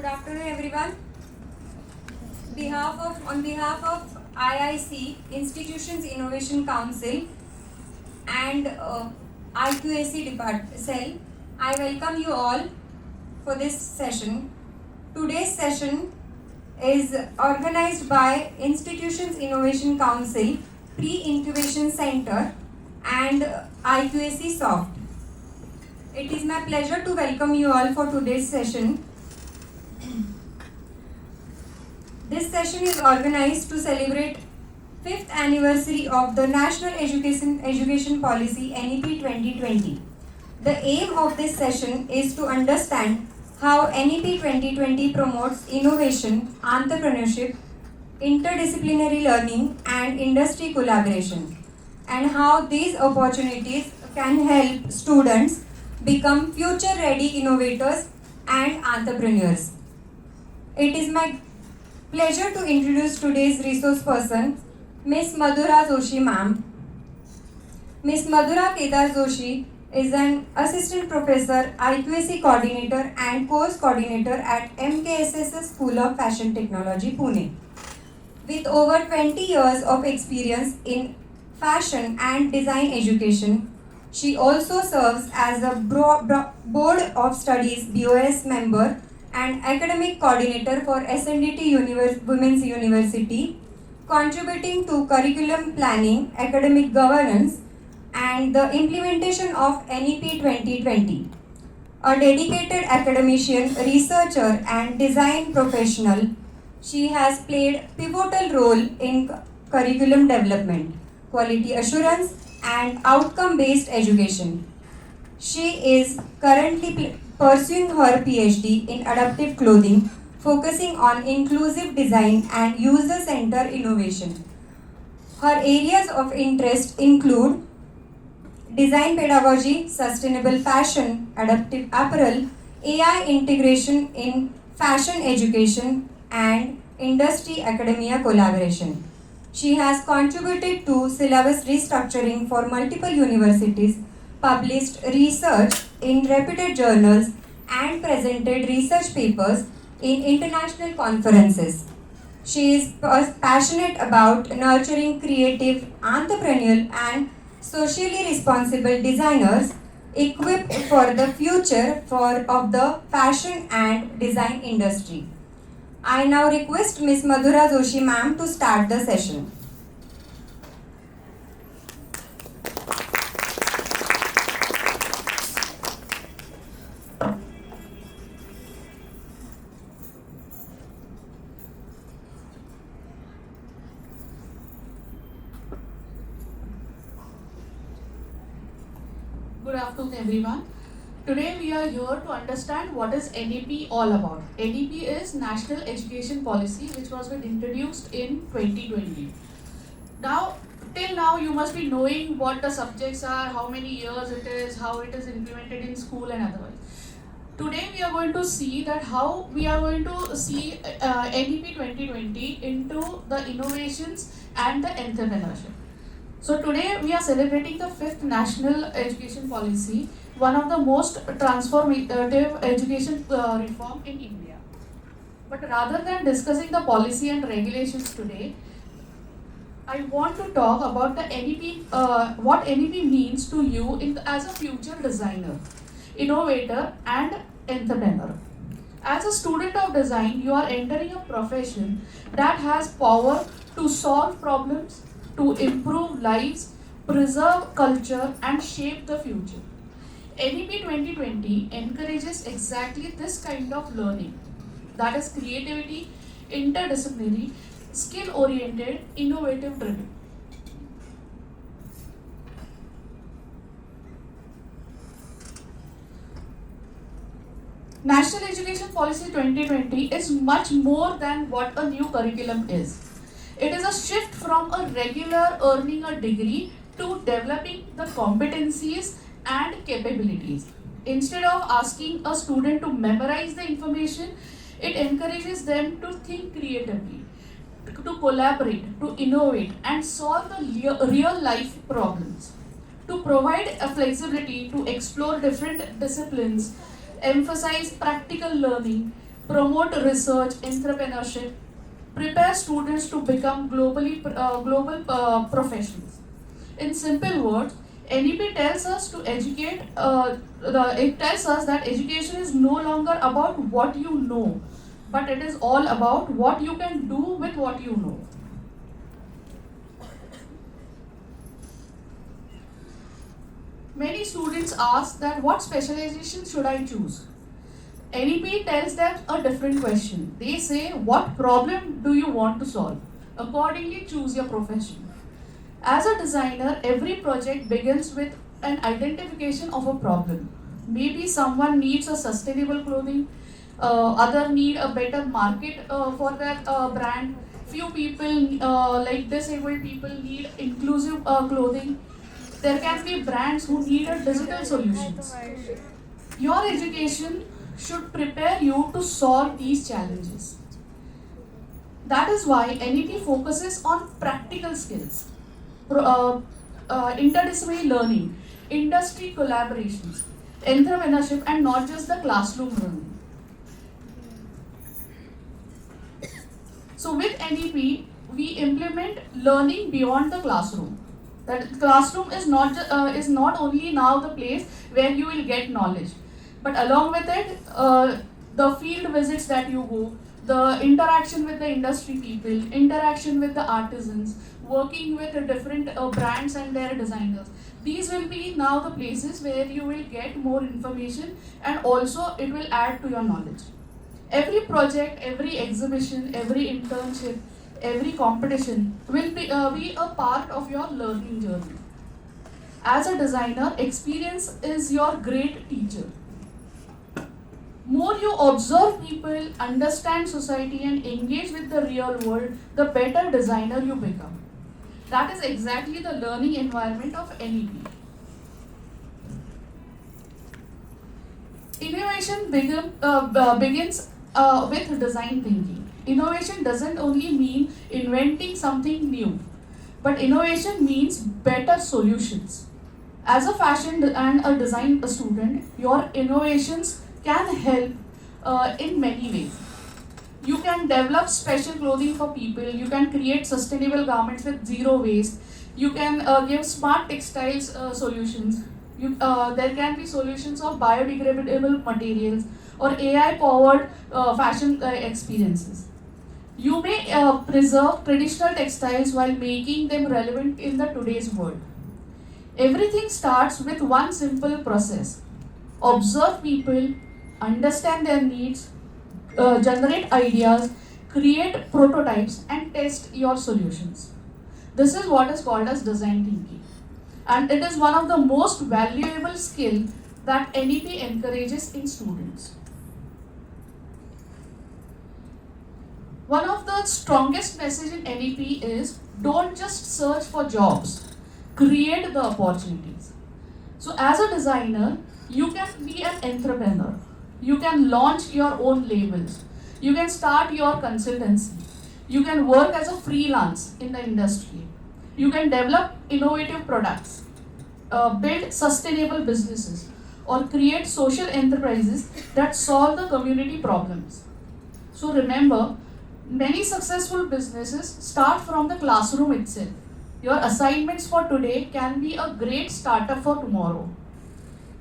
Good afternoon, everyone. On behalf of IIC, Institutions Innovation Council, and IQAC Cell, I welcome you all for this session. Today's session is organized by Institutions Innovation Council, Pre-Incubation Center, and IQAC Soft. It is my pleasure to welcome you all for today's session. This session is organized to celebrate 5th anniversary of the National Education Policy NEP 2020. The aim of this session is to understand how NEP 2020 promotes innovation, entrepreneurship, interdisciplinary learning and industry collaboration, and how these opportunities can help students become future-ready innovators and entrepreneurs. It is my pleasure to introduce today's resource person, Ms. Madhura Joshi ma'am. Ms. Madhura Joshi is an assistant professor, IQAC coordinator and course coordinator at MKSS School of Fashion Technology, Pune. With over 20 years of experience in fashion and design education, she also serves as a Board of Studies BOS member and academic coordinator for SNDT Women's University, contributing to curriculum planning, academic governance, and the implementation of NEP 2020. A dedicated academician, researcher, and design professional, she has played pivotal role in curriculum development, quality assurance, and outcome-based education. She is currently pursuing her PhD in adaptive clothing, focusing on inclusive design and user-centered innovation. Her areas of interest include design pedagogy, sustainable fashion, adaptive apparel, AI integration in fashion education, and industry academia collaboration. She has contributed to syllabus restructuring for multiple universities, published research in reputed journals, and presented research papers in international conferences. She is passionate about nurturing creative, entrepreneurial, and socially responsible designers equipped for the future of the fashion and design industry. I now request Ms. Madhura Joshi ma'am to start the session. Good afternoon, everyone. Today we are here to understand what is NEP all about. NEP is National Education Policy, which was introduced in 2020. Till now you must be knowing what the subjects are, how many years it is, how it is implemented in school and otherwise. Today we are going to see that how we are going to see NEP 2020 into the innovations and the entrepreneurship. So today we are celebrating the 5th National Education Policy, one of the most transformative education reform in India. But rather than discussing the policy and regulations today, I want to talk about the NEP, what NEP means to you as a future designer, innovator and entrepreneur. As a student of design, you are entering a profession that has power to solve problems, to improve lives, preserve culture, and shape the future. NEP 2020 encourages exactly this kind of learning, that is creativity, interdisciplinary, skill-oriented, innovative driven. National Education Policy 2020 is much more than what a new curriculum is. It is a shift from a regular earning a degree to developing the competencies and capabilities. Instead of asking a student to memorize the information, it encourages them to think creatively, to collaborate, to innovate, and solve the real life problems. To provide a flexibility to explore different disciplines, emphasize practical learning, promote research, entrepreneurship, prepare students to become global professionals. In simple words, NEP tells us to educate. It tells us that education is no longer about what you know, but it is all about what you can do with what you know. Many students ask that what specialization should I choose? NEP tells them a different question. They say, what problem do you want to solve? Accordingly, choose your profession. As a designer, every project begins with an identification of a problem. Maybe someone needs a sustainable clothing, other need a better market for their brand. Few people, like disabled people, need inclusive clothing. There can be brands who need a digital solutions. Your education should prepare you to solve these challenges. That is why NEP focuses on practical skills, interdisciplinary learning, industry collaborations, entrepreneurship, and not just the classroom learning. So with NEP, we implement learning beyond the classroom. That classroom is not only now the place where you will get knowledge, but along with it, the field visits that you go, the interaction with the industry people, interaction with the artisans, working with the different brands and their designers. These will be now the places where you will get more information, and also it will add to your knowledge. Every project, every exhibition, every internship, every competition will be a part of your learning journey. As a designer, experience is your great teacher. More you observe people, understand society, and engage with the real world, the better designer you become. That is exactly the learning environment of NEP. Innovation begins with design thinking. Innovation doesn't only mean inventing something new, but innovation means better solutions. As a fashion and a design student, your innovations can help in many ways. You can develop special clothing for people, you can create sustainable garments with zero waste, you can give smart textiles solutions, there can be solutions of biodegradable materials or AI powered fashion experiences. You may preserve traditional textiles while making them relevant in the today's world. Everything starts with one simple process. Observe people, understand their needs, generate ideas, create prototypes, and test your solutions. This is what is called as design thinking. And it is one of the most valuable skills that NEP encourages in students. One of the strongest messages in NEP is don't just search for jobs, create the opportunities. So as a designer, you can be an entrepreneur. You can launch your own labels. You can start your consultancy. You can work as a freelance in the industry. You can develop innovative products, build sustainable businesses, or create social enterprises that solve the community problems. So remember, many successful businesses start from the classroom itself. Your assignments for today can be a great starter for tomorrow.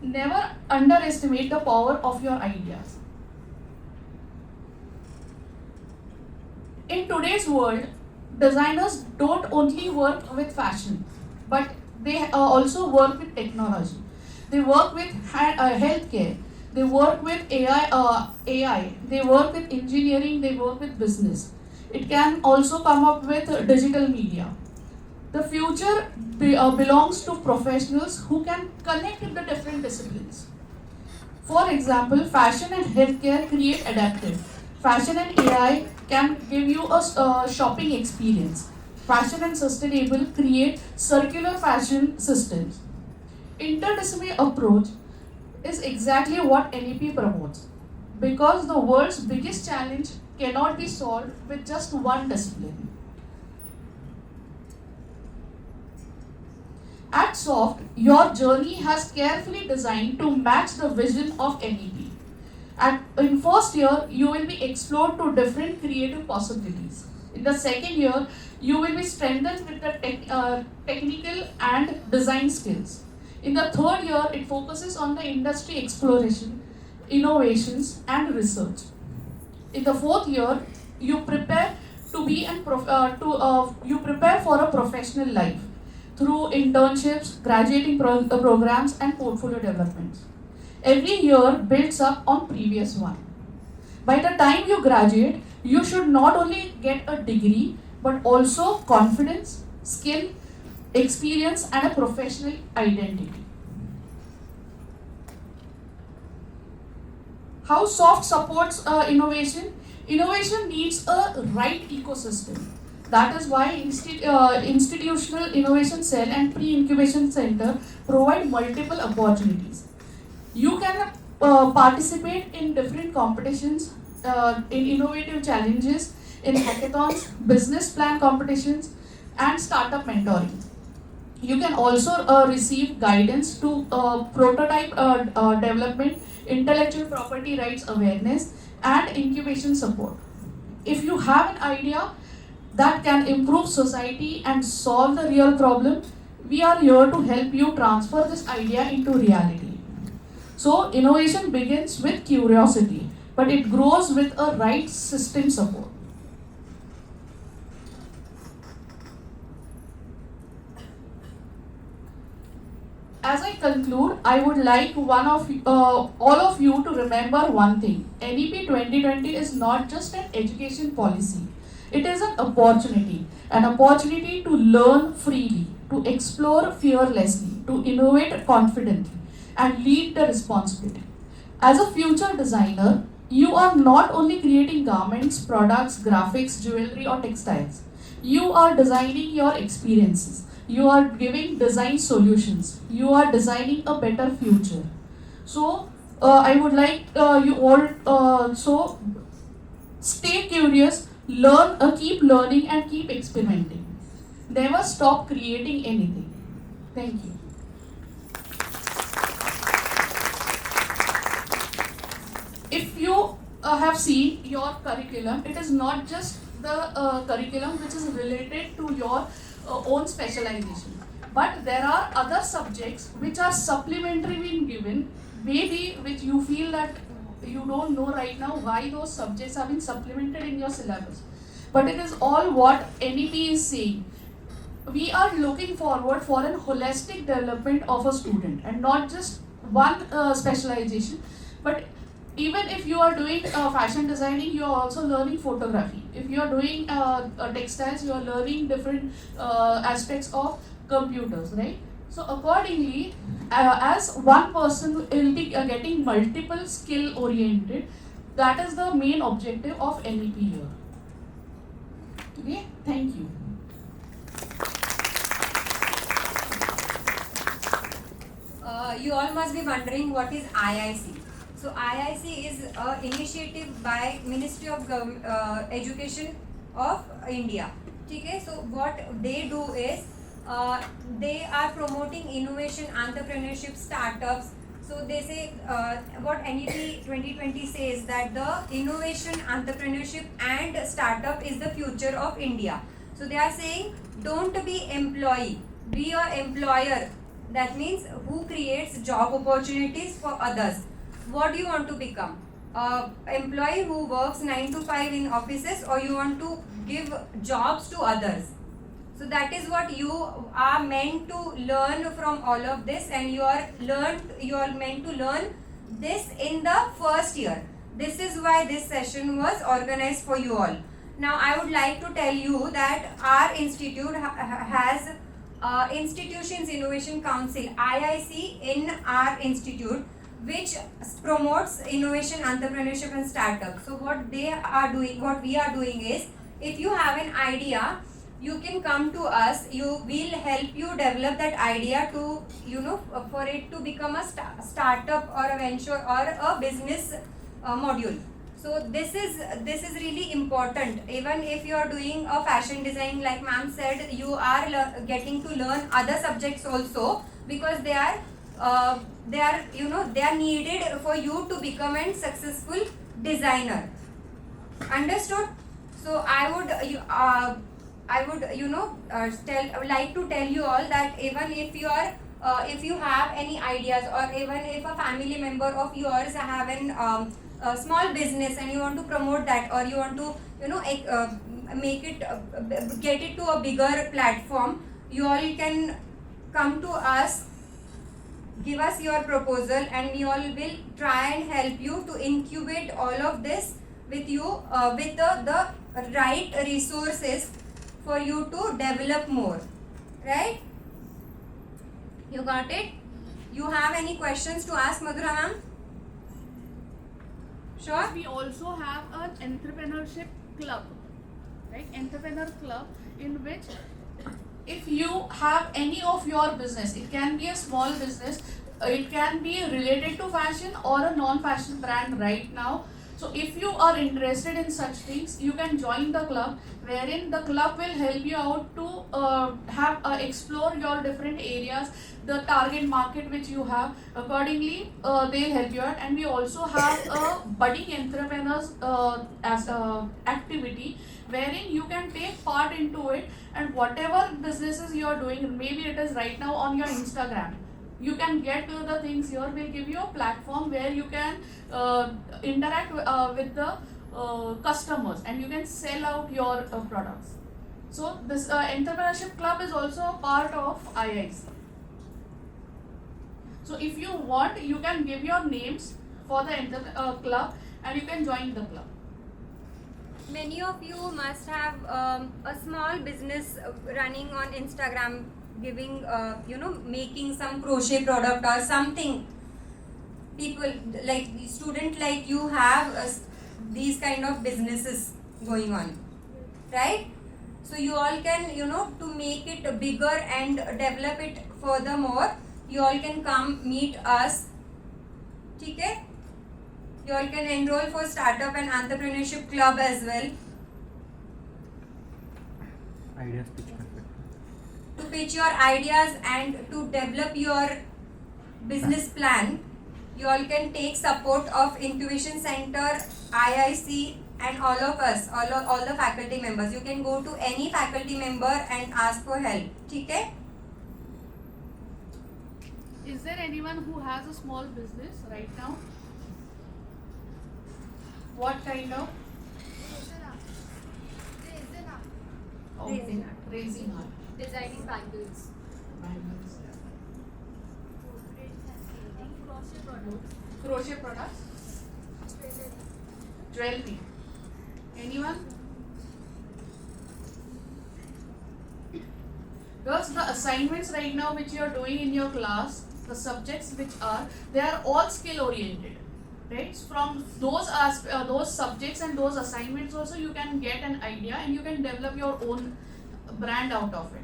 Never underestimate the power of your ideas. In today's world, designers don't only work with fashion, but they also work with technology. They work with healthcare. They work with AI. They work with engineering. They work with business. It can also come up with digital media. The future belongs to professionals who can connect the different disciplines. For example, fashion and healthcare create adaptive. Fashion and AI can give you a shopping experience. Fashion and sustainable create circular fashion systems. Interdisciplinary approach is exactly what NEP promotes, because the world's biggest challenge cannot be solved with just one discipline. At Soft, your journey has carefully designed to match the vision of NEP. In first year, you will be explored to different creative possibilities. In the second year, you will be strengthened with the technical and design skills. In the third year, it focuses on the industry exploration, innovations, and research. In the fourth year, you prepare to be you prepare for a professional life through internships, graduating programs, and portfolio developments. Every year builds up on previous one. By the time you graduate, you should not only get a degree but also confidence, skill, experience, and a professional identity. How soft supports innovation? Innovation needs a right ecosystem. That is why Institutional Innovation Cell and Pre-Incubation Center provide multiple opportunities. You can participate in different competitions, in innovative challenges, in hackathons, business plan competitions, and startup mentoring. You can also receive guidance to prototype development, intellectual property rights awareness, and incubation support. If you have an idea that can improve society and solve the real problem, we are here to help you transfer this idea into reality. So, innovation begins with curiosity, but it grows with a right system support. As I conclude, I would like all of you to remember one thing. NEP 2020 is not just an education policy. It is an opportunity to learn freely, to explore fearlessly, to innovate confidently, and lead the responsibility. As a future designer, you are not only creating garments, products, graphics, jewelry, or textiles. You are designing your experiences. You are giving design solutions. You are designing a better future. So, I would like you all stay curious, keep learning, and keep experimenting. Never stop creating anything. Thank you. If you have seen your curriculum, it is not just the curriculum which is related to your own specialization, but there are other subjects which are supplementary being given, maybe which you feel that you don't know right now why those subjects have been supplemented in your syllabus, but it is all what NEP is saying. We are looking forward for a holistic development of a student and not just one specialization, but even if you are doing fashion designing, you are also learning photography. If you are doing textiles, you are learning different aspects of computers, right? So accordingly, as one person will be getting multiple skill oriented, that is the main objective of NEP here. Okay, thank you. You all must be wondering what is IIC. So IIC is an initiative by Ministry of Education of India. Okay, so what they do is they are promoting innovation, entrepreneurship, startups. So they say what NEP 2020 says that the innovation, entrepreneurship and startup is the future of India. So they are saying don't be employee, be your employer. That means who creates job opportunities for others. What do you want to become? Employee who works 9 to 5 in offices, or you want to give jobs to others? So that is what you are meant to learn from all of this, and you are meant to learn this in the first year. This is why this session was organized for you all. Now I would like to tell you that our institute has Institutions Innovation Council, IIC, in our institute, which promotes innovation, entrepreneurship and startup. So what we are doing is, if you have an idea, you can come to us. We'll help you develop that idea to, for it to become a startup or a venture or a business module. So this is really important. Even if you are doing a fashion design, like ma'am said, you are getting to learn other subjects also, because they are they are they are needed for you to become a successful designer. Understood? So I would like to tell you all that even if you are if you have any ideas, or even if a family member of yours have a small business and you want to promote that, or you want to make it get it to a bigger platform, you all can come to us, give us your proposal, and we all will try and help you to incubate all of this with you with the right resources for you to develop more. Right? You got it? You have any questions to ask, Madhura ma'am? Sure? We also have an entrepreneurship club, right? Entrepreneur club, in which if you have any of your business, it can be a small business, it can be related to fashion or a non-fashion brand right now. So if you are interested in such things, you can join the club, wherein the club will help you out to explore your different areas, the target market which you have. Accordingly, they'll help you out. And we also have a budding entrepreneurs as a activity, wherein you can take part into it, and whatever businesses you are doing, maybe it is right now on your Instagram, you can get to the things here. Will give you a platform where you can interact with the customers, and you can sell out your products. So this entrepreneurship club is also a part of IIC. So if you want, you can give your names for the club, and you can join the club. Many of you must have a small business running on Instagram, giving making some crochet product or something. People like student like you have these kind of businesses going on, right? So you all can to make it bigger and develop it furthermore, you all can come meet us. Okay? You all can enroll for startup and entrepreneurship club as well. Ideas pitch perfect. To pitch your ideas and to develop your business plan, you all can take support of Incubation Center, IIC, and all of us, all the faculty members. You can go to any faculty member and ask for help. Okay? Is there anyone who has a small business right now? What kind of? Raising art. Designing bangles. Bangles. Crochet products. Jewelry. Anyone? Girls, the assignments right now which you are doing in your class, the subjects which are, they are all skill oriented, right? From those subjects and those assignments also you can get an idea, and you can develop your own brand out of it.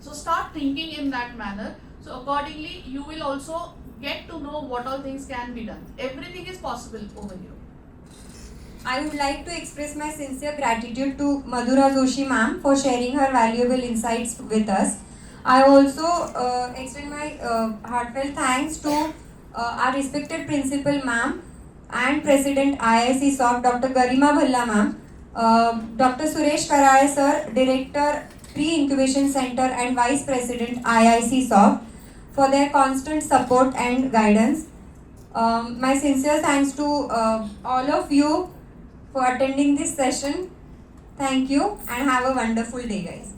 So start thinking in that manner. So accordingly, you will also get to know what all things can be done. Everything is possible over here. I would like to express my sincere gratitude to Madhura Joshi ma'am for sharing her valuable insights with us. I also extend my heartfelt thanks to our respected principal ma'am and President IIC SOC Dr. Garima Bhalla ma'am, Dr. Suresh Karale sir, Director Pre-Incubation Center and Vice President IIC SOC, for their constant support and guidance. My sincere thanks to all of you for attending this session. Thank you and have a wonderful day, guys.